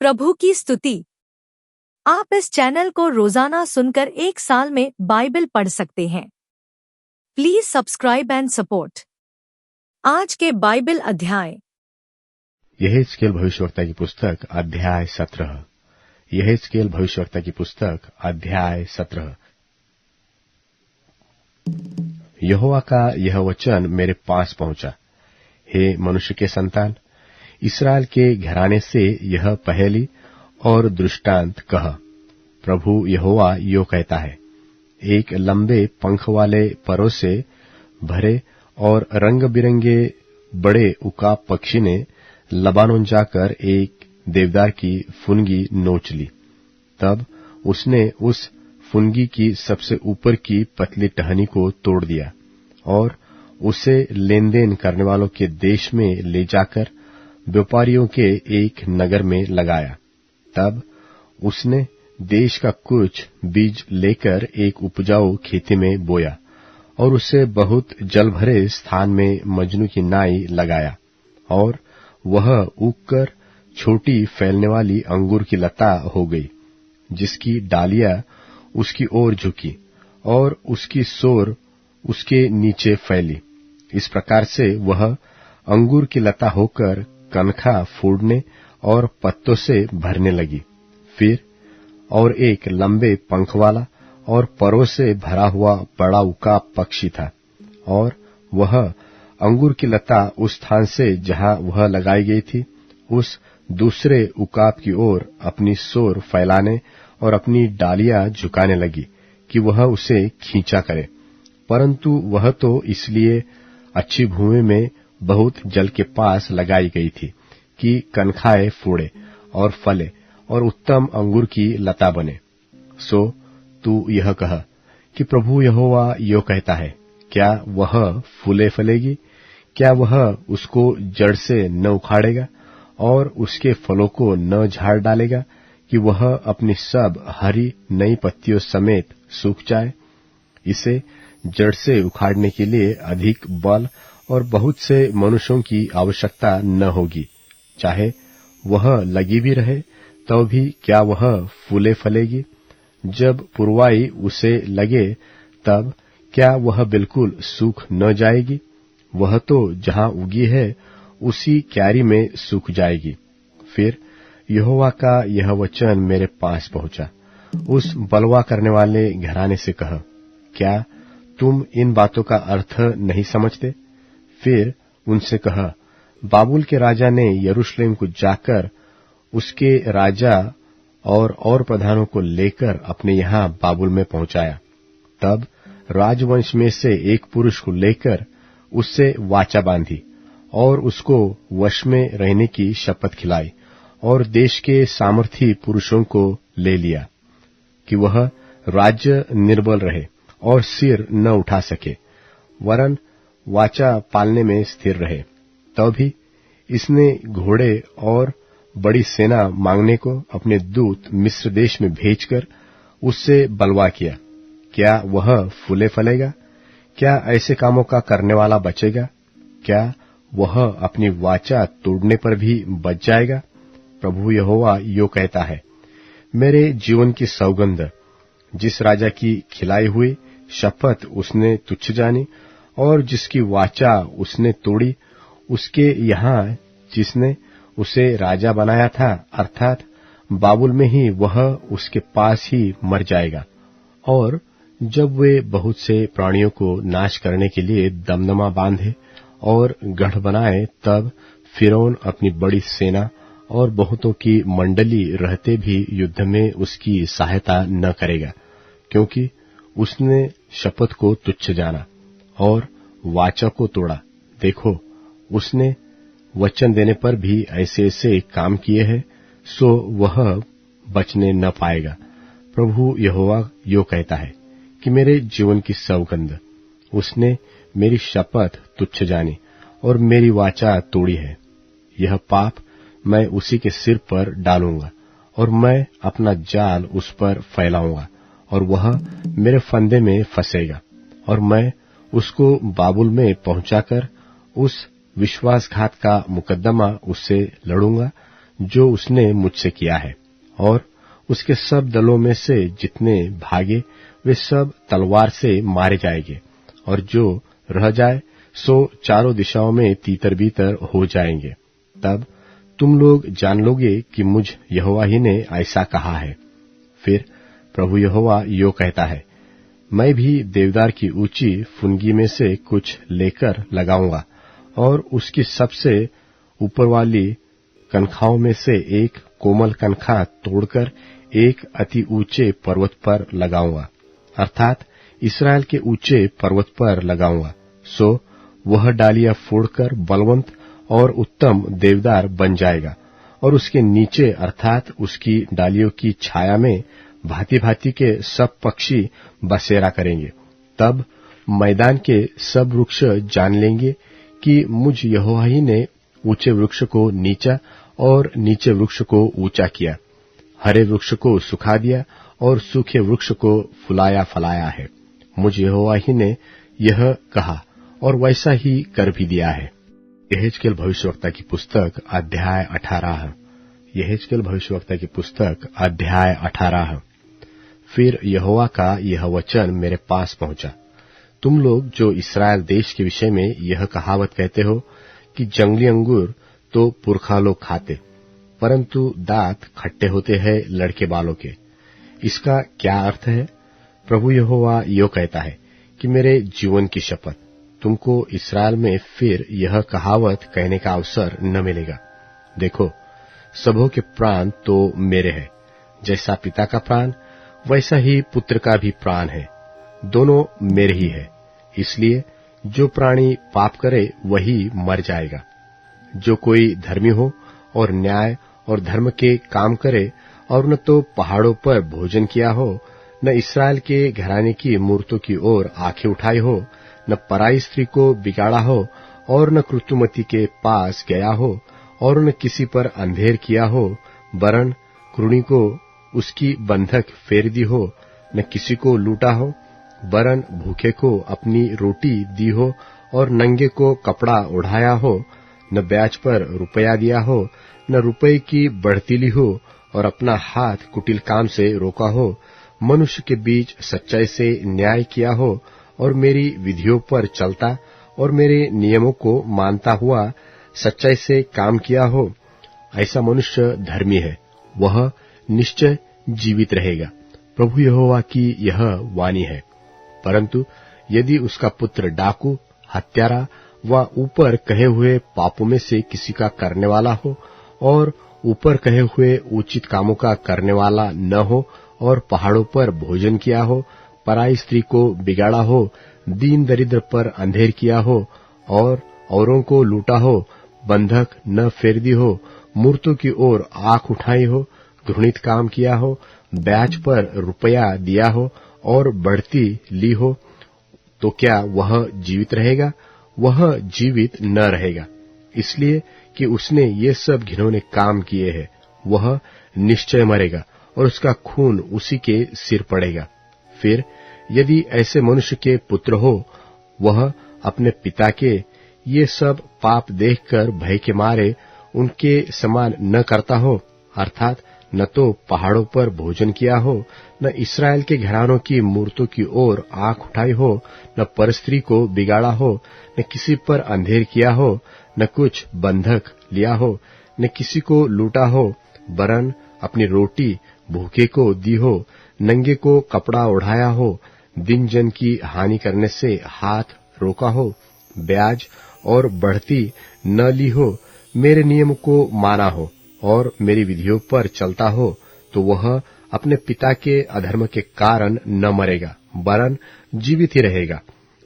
प्रभु की स्तुति। आप इस चैनल को रोजाना सुनकर 1 साल में बाइबल पढ़ सकते हैं। Please subscribe and support. आज के बाइबल अध्याय। यहेजकेल भविष्यवक्ता की पुस्तक अध्याय 17। यहेजकेल भविष्यवक्ता की पुस्तक अध्याय 17। यहोवा का यह वचन मेरे पास पहुंचा। हे मनुष्य के संतान, इस्राएल के घराने से यह पहेली और दृष्टांत कह। प्रभु यहोवा यो कहता है, एक लंबे पंख वाले परों से भरे और रंग बिरंगे बड़े उकाब पक्षी ने लबानोन जाकर एक देवदार की फुनगी नोच ली। तब उसने उस फुनगी की सबसे ऊपर की पतली टहनी को तोड़ दिया और उसे लेन देन करने वालों के देश में ले जाकर व्यापारियों के एक नगर में लगाया। तब उसने देश का कुछ बीज लेकर एक उपजाऊ खेती में बोया और उसे बहुत जल भरे स्थान में मजनू की नाई लगाया, और वह उगकर छोटी फैलने वाली अंगूर की लता हो गई, जिसकी डालियां उसकी ओर झुकी और उसकी सोर उसके नीचे फैली। इस प्रकार से वह अंगूर की लता होकर कनखा फूटने और पत्तों से भरने लगी। फिर और एक लंबे पंख वाला और परों से भरा हुआ बड़ा उकाब पक्षी था, और वह अंगूर की लता उस स्थान से जहां वह लगाई गई थी, उस दूसरे उकाब की ओर अपनी सोर फैलाने और अपनी डालियां झुकाने लगी कि वह उसे खींचा करे। परंतु वह तो इसलिए अच्छी भूमि में बहुत जल के पास लगाई गई थी कि कनखाए फूड़े और फले और उत्तम अंगूर की लता बने। सो तू यह कह कि प्रभु यहोवा यो कहता है, क्या वह फूले फलेगी? क्या वह उसको जड़ से न उखाड़ेगा और उसके फलों को न झाड़ डालेगा कि वह अपनी सब हरी नई पत्तियों समेत सूख जाए? इसे जड़ से उखाड़ने के लिए अधिक बल और बहुत से मनुष्यों की आवश्यकता न होगी। चाहे वह लगी भी रहे तो भी क्या वह फूले फलेगी? जब पुरवाई उसे लगे तब क्या वह बिल्कुल सूख न जाएगी? वह तो जहां उगी है उसी क्यारी में सूख जाएगी। फिर यहोवा का यह वचन मेरे पास पहुंचा। उस बलवा करने वाले घराने से कह, क्या तुम इन बातों का अर्थ नहीं समझते? फिर उनसे कह, बाबुल के राजा ने यरूशलेम को जाकर उसके राजा और प्रधानों को लेकर अपने यहां बाबुल में पहुंचाया। तब राजवंश में से एक पुरुष को लेकर उससे वाचा बांधी और उसको वश में रहने की शपथ खिलाई, और देश के सामर्थी पुरुषों को ले लिया कि वह राज्य निर्बल रहे और सिर न उठा सके, वरन वाचा पालने में स्थिर रहे। तब भी इसने घोड़े और बड़ी सेना मांगने को अपने दूत मिस्र देश में भेजकर उससे बलवा किया। क्या वह फूले फलेगा? क्या ऐसे कामों का करने वाला बचेगा? क्या वह अपनी वाचा तोड़ने पर भी बच जाएगा? प्रभु यहोवा यो कहता है, मेरे जीवन की सौगंध, जिस राजा की खिलाई हुई शपथ उसने तुच्छ जानी और जिसकी वाचा उसने तोड़ी, उसके यहाँ जिसने उसे राजा बनाया था, अर्थात बाबुल में ही, वह उसके पास ही मर जाएगा। और जब वे बहुत से प्राणियों को नाश करने के लिए दमदमा बांधे और गढ़ बनाए, तब फिरौन अपनी बड़ी सेना और बहुतों की मंडली रहते भी युद्ध में उसकी सहायता न करेगा, क्योंकि उसने शपथ को तुच्छ जाना और वाचा को तोड़ा। देखो, उसने वचन देने पर भी ऐसे ऐसे काम किए हैं, सो वह बचने न पाएगा। प्रभु यहोवा यो कहता है कि मेरे जीवन की सौगंध, उसने मेरी शपथ तुच्छ जानी और मेरी वाचा तोड़ी है। यह पाप मैं उसी के सिर पर डालूंगा और मैं अपना जाल उस पर फैलाऊंगा, और वह मेरे फंदे में फंसेगा, और मैं उसको बाबुल में पहुंचाकर उस विश्वासघात का मुकदमा उससे लड़ूंगा जो उसने मुझसे किया है। और उसके सब दलों में से जितने भागे वे सब तलवार से मारे जाएंगे, और जो रह जाए सो चारों दिशाओं में तीतर बीतर हो जाएंगे। तब तुम लोग जान लोगे कि मुझ यहोवा ही ने ऐसा कहा है। फिर प्रभु यहोवा यो कहता है, मैं भी देवदार की ऊंची फुनगी में से कुछ लेकर लगाऊंगा, और उसकी सबसे ऊपर वाली कनखाओं में से एक कोमल कनखा तोड़कर एक अति ऊंचे पर्वत पर लगाऊंगा, अर्थात इस्राएल के ऊंचे पर्वत पर लगाऊंगा। सो वह डालियां फोड़कर बलवंत और उत्तम देवदार बन जाएगा, और उसके नीचे अर्थात उसकी डालियों की छाया में भांति भांति के सब पक्षी बसेरा करेंगे। तब मैदान के सब वृक्ष जान लेंगे कि मुझ यहोवा ही ने ऊंचे वृक्ष को नीचा और नीचे वृक्ष को ऊंचा किया, हरे वृक्ष को सुखा दिया और सूखे वृक्ष को फुलाया फलाया है। मुझ यहोवा ही ने यह कहा और वैसा ही कर भी दिया है। यहेजकेल भविष्यवक्ता की पुस्तक अध्याय 18। यहेजकेल भविष्यवक्ता की पुस्तक अध्याय 18। फिर यहोवा का यह वचन मेरे पास पहुंचा, तुम लोग जो इस्राएल देश के विषय में यह कहावत कहते हो कि जंगली अंगूर तो पुरखा लोग खाते, परंतु दांत खट्टे होते हैं लड़के बालों के, इसका क्या अर्थ है? प्रभु यहोवा यो कहता है कि मेरे जीवन की शपथ, तुमको इस्राएल में फिर यह कहावत कहने का अवसर न मिलेगा। देखो, सबों के प्राण तो मेरे हैं, जैसा पिता का प्राण वैसा ही पुत्र का भी प्राण है, दोनों मेरे ही है। इसलिए जो प्राणी पाप करे वही मर जाएगा। जो कोई धर्मी हो और न्याय और धर्म के काम करे, और न तो पहाड़ों पर भोजन किया हो, न इस्राएल के घराने की मूर्तों की ओर आंखें उठाई हो, न पराई स्त्री को बिगाड़ा हो, और न कृतुमती के पास गया हो, और न किसी पर अंधेर किया हो, वरन क्रूणी को उसकी बंधक फेर दी हो, न किसी को लूटा हो, वरन भूखे को अपनी रोटी दी हो, और नंगे को कपड़ा ओढ़ाया हो, न ब्याज पर रुपया दिया हो, न रुपये की बढ़ती ली हो, और अपना हाथ कुटिल काम से रोका हो, मनुष्य के बीच सच्चाई से न्याय किया हो, और मेरी विधियों पर चलता और मेरे नियमों को मानता हुआ सच्चाई से काम किया हो, ऐसा मनुष्य धर्मी है, वह निश्चय जीवित रहेगा। प्रभु यहोवा की यह वाणी है। परंतु यदि उसका पुत्र डाकू, हत्यारा व ऊपर कहे हुए पापों में से किसी का करने वाला हो, और ऊपर कहे हुए उचित कामों का करने वाला न हो, और पहाड़ों पर भोजन किया हो, पराई स्त्री को बिगाड़ा हो, दीन दरिद्र पर अंधेर किया हो, और औरों को लूटा हो, बंधक न फेर दी हो, मूर्तों की ओर आंख उठाई हो, घृणित काम किया हो, ब्याज पर रुपया दिया हो और बढ़ती ली हो, तो क्या वह जीवित रहेगा? वह जीवित न रहेगा, इसलिए कि उसने ये सब घिनौने काम किए हैं। वह निश्चय मरेगा और उसका खून उसी के सिर पड़ेगा। फिर यदि ऐसे मनुष्य के पुत्र हो, वह अपने पिता के ये सब पाप देखकर भय के मारे उनके समान न करता हो, अर्थात न तो पहाड़ों पर भोजन किया हो, न इस्राएल के घरानों की मूर्तों की ओर आंख उठाई हो, न परस्त्री को बिगाड़ा हो, न किसी पर अंधेर किया हो, न कुछ बंधक लिया हो, न किसी को लूटा हो, वरन अपनी रोटी भूखे को दी हो, नंगे को कपड़ा ओढ़ाया हो, दिन जन की हानि करने से हाथ रोका हो, ब्याज और बढ़ती न ली हो, मेरे नियम को माना हो और मेरी विधियों पर चलता हो, तो वह अपने पिता के अधर्म के कारण न मरेगा, वरन जीवित ही रहेगा।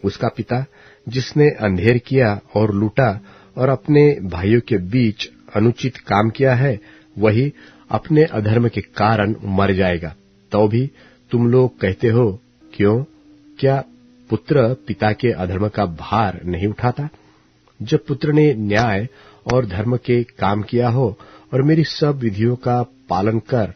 उसका पिता जिसने अंधेर किया और लूटा और अपने भाइयों के बीच अनुचित काम किया है, वही अपने अधर्म के कारण मर जाएगा। तो भी तुम लोग कहते हो, क्यों? क्या पुत्र पिता के अधर्म का भार नहीं उठाता? जब पुत्र ने न्याय और धर्म के काम किया हो और मेरी सब विधियों का पालन कर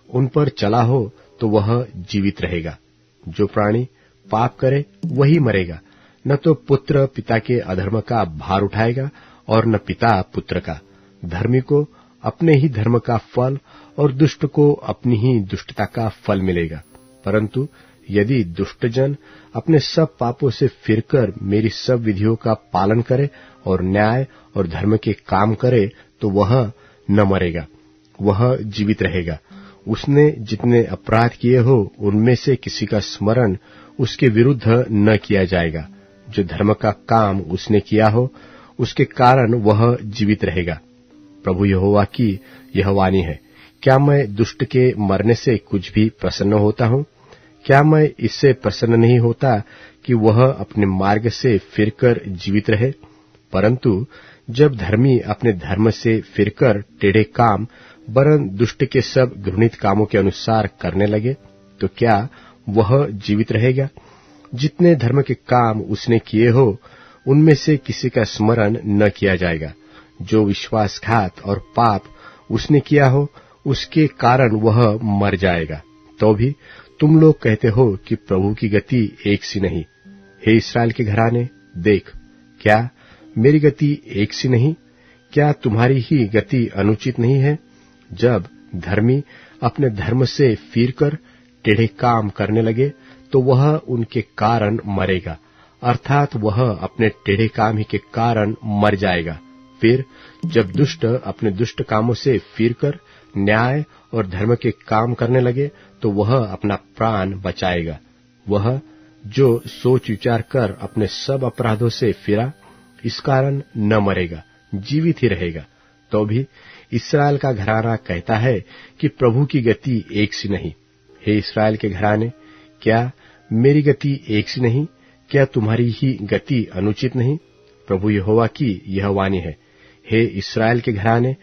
उन पर चला हो, तो वह जीवित रहेगा। जो प्राणी पाप करे वही मरेगा। न तो पुत्र पिता के अधर्म का भार उठाएगा और न पिता पुत्र का। धर्मी को अपने ही धर्म का फल और दुष्ट को अपनी ही दुष्टता का फल मिलेगा। परंतु यदि दुष्टजन अपने सब पापों से फिरकर मेरी सब विधियों का पालन करे और न्याय और धर्म के काम करे, तो वह न मरेगा, वह जीवित रहेगा। उसने जितने अपराध किए हो उनमें से किसी का स्मरण उसके विरुद्ध न किया जाएगा। जो धर्म का काम उसने किया हो उसके कारण वह जीवित रहेगा। प्रभु यहोवा की यह वाणी है, क्या मैं दुष्ट के मरने से कुछ भी प्रसन्न होता हूं? क्या मैं इससे प्रसन्न नहीं होता कि वह अपने मार्ग से फिरकर जीवित रहे? परंतु जब धर्मी अपने धर्म से फिरकर टेढ़े काम वरन दुष्ट के सब घृणित कामों के अनुसार करने लगे, तो क्या वह जीवित रहेगा? जितने धर्म के काम उसने किए हो उनमें से किसी का स्मरण न किया जाएगा। जो विश्वासघात और पाप उसने किया हो उसके कारण वह मर जाएगा। तो भी तुम लोग कहते हो कि प्रभु की गति एक सी नहीं। हे इस्राएल के घराने, देख, क्या मेरी गति एक सी नहीं? क्या तुम्हारी ही गति अनुचित नहीं है? जब धर्मी अपने धर्म से फिरकर टेढ़े काम करने लगे तो वह उनके कारण मरेगा, अर्थात वह अपने टेढ़े काम ही के कारण मर जाएगा। फिर जब दुष्ट अपने दुष्ट कामों से फिरकर न्याय और धर्म के काम करने लगे तो वह अपना प्राण बचाएगा। वह जो सोच विचार कर अपने सब अपराधों से फिरा, इस कारण न मरेगा, जीवित ही रहेगा। तो भी इस्राएल का घराना कहता है कि प्रभु की गति एक सी नहीं। हे इस्राएल के घराने, क्या मेरी गति एक सी नहीं? क्या तुम्हारी ही गति अनुचित नहीं? प्रभु यहोवा की यह वाणी है, हे इस्राएल के घराने,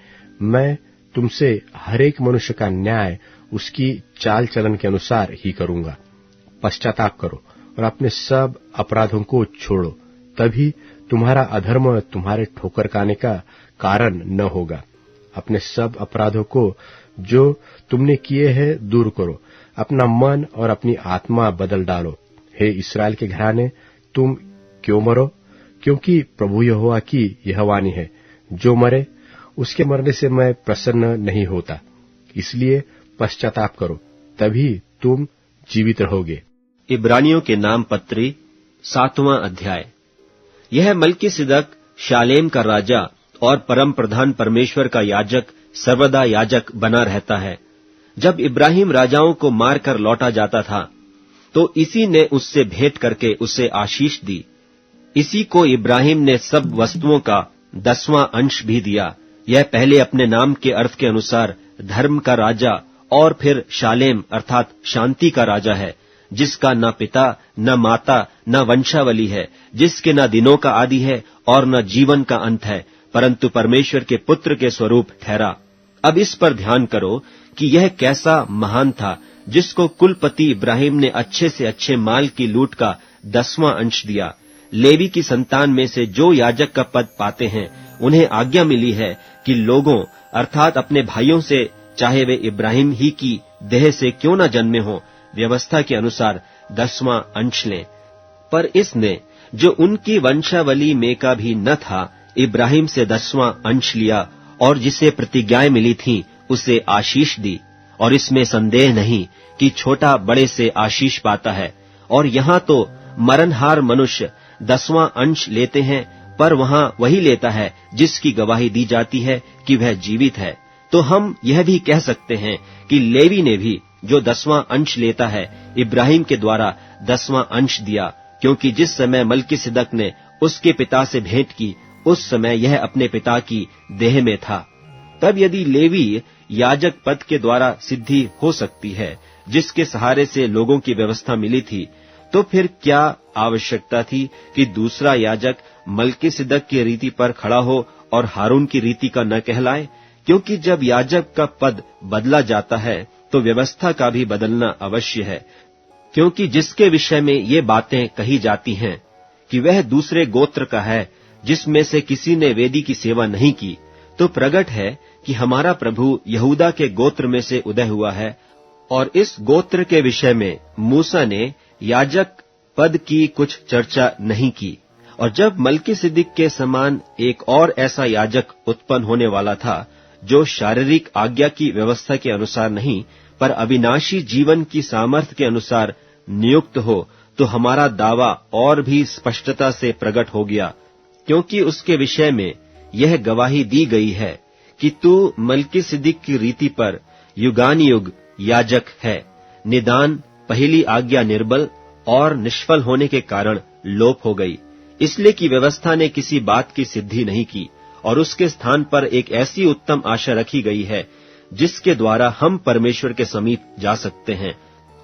मैं तुमसे हर एक मनुष्य का न्याय उसकी चाल चलन के अनुसार ही करूंगा। पश्चाताप करो और अपने सब अपराधों को छोड़ो, तभी तुम्हारा अधर्म तुम्हारे ठोकर खाने का कारण न होगा। अपने सब अपराधों को जो तुमने किए हैं दूर करो, अपना मन और अपनी आत्मा बदल डालो। हे इस्राएल के घराने, तुम क्यों मरो? क्योंकि प्रभु यहोवा की यह वाणी है, जो मरे उसके मरने से मैं प्रसन्न नहीं होता। इसलिए पश्चाताप करो, तभी तुम जीवित रहोगे। इब्रानियों के नाम पत्री 7वां अध्याय। यह मल्कीसिदक शालेम का राजा और परम प्रधान परमेश्वर का याजक सर्वदा याजक बना रहता है। जब इब्राहिम राजाओं को मारकर लौटा जाता था तो इसी ने उससे भेंट करके उसे आशीष दी। इसी को इब्राहिम ने सब वस्तुओं का 10वां अंश भी दिया। यह पहले अपने नाम के अर्थ के अनुसार धर्म का राजा और फिर शालेम अर्थात शांति का राजा है, जिसका न पिता न माता न वंशावली है, जिसके न दिनों का आदि है और न जीवन का अंत है, परंतु परमेश्वर के पुत्र के स्वरूप ठहरा। अब इस पर ध्यान करो कि यह कैसा महान था, जिसको कुलपति इब्राहिम ने अच्छे से अच्छे माल की लूट का 10वां अंश दिया। लेवी की संतान में से जो याजक का पद पाते हैं, उन्हें आज्ञा मिली है कि लोगों अर्थात अपने भाइयों से, चाहे वे इब्राहिम ही की देह से क्यों न जन्मे हों, व्यवस्था के अनुसार 10वां अंश लें। पर इसने, जो उनकी वंशावली में का भी न था, इब्राहिम से 10वां अंश लिया और जिसे प्रतिज्ञाएं मिली थीं, उसे आशीष दी। और इसमें संदेह नहीं कि छोटा बड़े से आशीष पाता है। और यहाँ तो मरणहार मनुष्य 10वां अंश लेते हैं, पर वहां वही लेता है जिसकी गवाही दी जाती है कि वह जीवित है। तो हम यह भी कह सकते हैं कि लेवी ने भी जो 10वां अंश लेता है, इब्राहिम के द्वारा 10वां अंश दिया, क्योंकि जिस समय मल्कीसिदक ने उसके पिता से भेंट की, उस समय यह अपने पिता की देह में था। तब यदि लेवी याजक पद के द्वारा सिद्धि हो सकती है, जिसके सहारे से लोगों की व्यवस्था मिली थी, तो फिर क्या आवश्यकता थी कि दूसरा याजक मल्कीसिदक की रीति पर खड़ा हो और हारून की रीति का न कहलाए? क्योंकि जब याजक का पद बदला जाता है तो व्यवस्था का भी बदलना अवश्य है। क्योंकि जिसके विषय में ये बातें कही जाती हैं कि वह दूसरे गोत्र का है, जिसमें से किसी ने वेदी की सेवा नहीं की, तो प्रगट है कि हमारा प्रभु यहूदा के गोत्र में से उदय हुआ है। और इस गोत्र के विषय में मूसा ने याजक पद की कुछ चर्चा नहीं की। और जब मल्कीसिदक के समान एक और ऐसा याजक उत्पन्न होने वाला था, जो शारीरिक आज्ञा की व्यवस्था के अनुसार नहीं, पर अविनाशी जीवन की सामर्थ्य के अनुसार नियुक्त हो, तो हमारा दावा और भी स्पष्टता से प्रकट हो गया, क्योंकि उसके विषय में यह गवाही दी गई है कि तू मल्कीसिदक की रीति पर युगानुयुग याजक है। निदान पहली आज्ञा निर्बल और निष्फल होने के कारण लोप हो गई, इसलिए कि व्यवस्था ने किसी बात की सिद्धि नहीं की, और उसके स्थान पर एक ऐसी उत्तम आशा रखी गई है जिसके द्वारा हम परमेश्वर के समीप जा सकते हैं।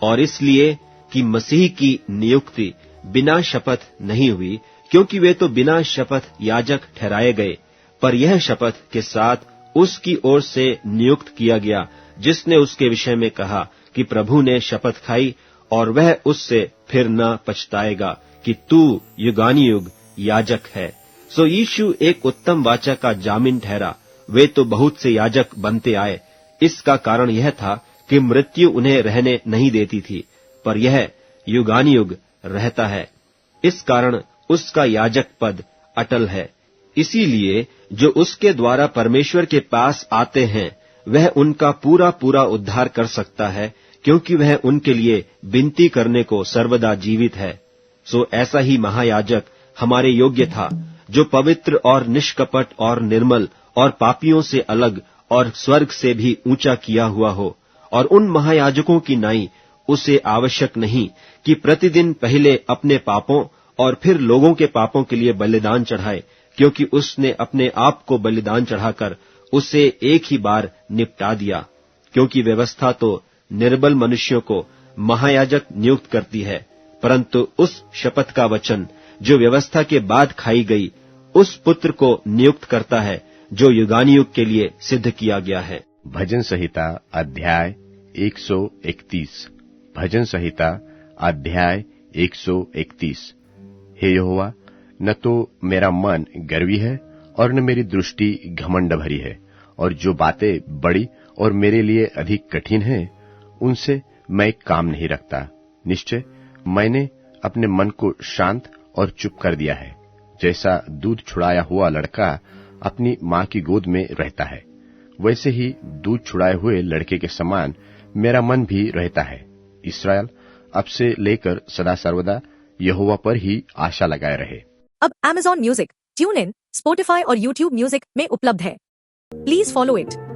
और इसलिए कि मसीह की नियुक्ति बिना शपथ नहीं हुई, क्योंकि वे तो बिना शपथ याजक ठहराए गए, पर यह शपथ के साथ उसकी ओर से नियुक्त किया गया, जिसने उसके विषय में कहा कि प्रभु ने शपथ खाई और वह उससे फिर न पछताएगा कि तू युगानुयुग याजक है। सो यीशु एक उत्तम वाचा का जामीन ठहरा। वे तो बहुत से याजक बनते आए, इसका कारण यह था कि मृत्यु उन्हें रहने नहीं देती थी, पर यह युगानुयुग रहता है। इस कारण उसका याजक पद अटल है। इसीलिए जो उसके द्वारा परमेश्वर के पास आते हैं, वह उनका पूरा पूरा उद्धार कर सकता है, क्योंकि वह उनके लिए विनती करने को सर्वदा जीवित है। सो ऐसा ही महायाजक हमारे योग्य था, जो पवित्र और निष्कपट और निर्मल और पापियों से अलग और स्वर्ग से भी ऊंचा किया हुआ हो। और उन महायाजकों की नाई उसे आवश्यक नहीं कि प्रतिदिन पहले अपने पापों और फिर लोगों के पापों के लिए बलिदान चढ़ाए, क्योंकि उसने अपने आप को बलिदान चढ़ाकर उसे एक ही बार निपटा दिया। क्योंकि व्यवस्था तो निर्बल मनुष्यों को महायाजक नियुक्त करती है, परंतु उस शपथ का वचन जो व्यवस्था के बाद खाई गई, उस पुत्र को नियुक्त करता है जो युगानुयुग के लिए सिद्ध किया गया है। भजन संहिता अध्याय 131। भजन संहिता अध्याय 131। हे यहोवा, न तो मेरा मन गर्वी है और न मेरी दृष्टि घमंड भरी है, और जो बातें बड़ी और मेरे लिए अधिक कठिन हैं, उनसे मैं काम नहीं रखता। निश्चय मैंने अपने मन को शांत और चुप कर दिया है। जैसा दूध छुड़ाया हुआ लड़का अपनी माँ की गोद में रहता है, वैसे ही दूध छुड़ाए हुए लड़के के समान मेरा मन भी रहता है। इस्राएल अब से लेकर सदा सर्वदा यहोवा पर ही आशा लगाए रहे। अब Amazon music, tune in, Spotify और YouTube म्यूजिक में उपलब्ध है। Please follow it.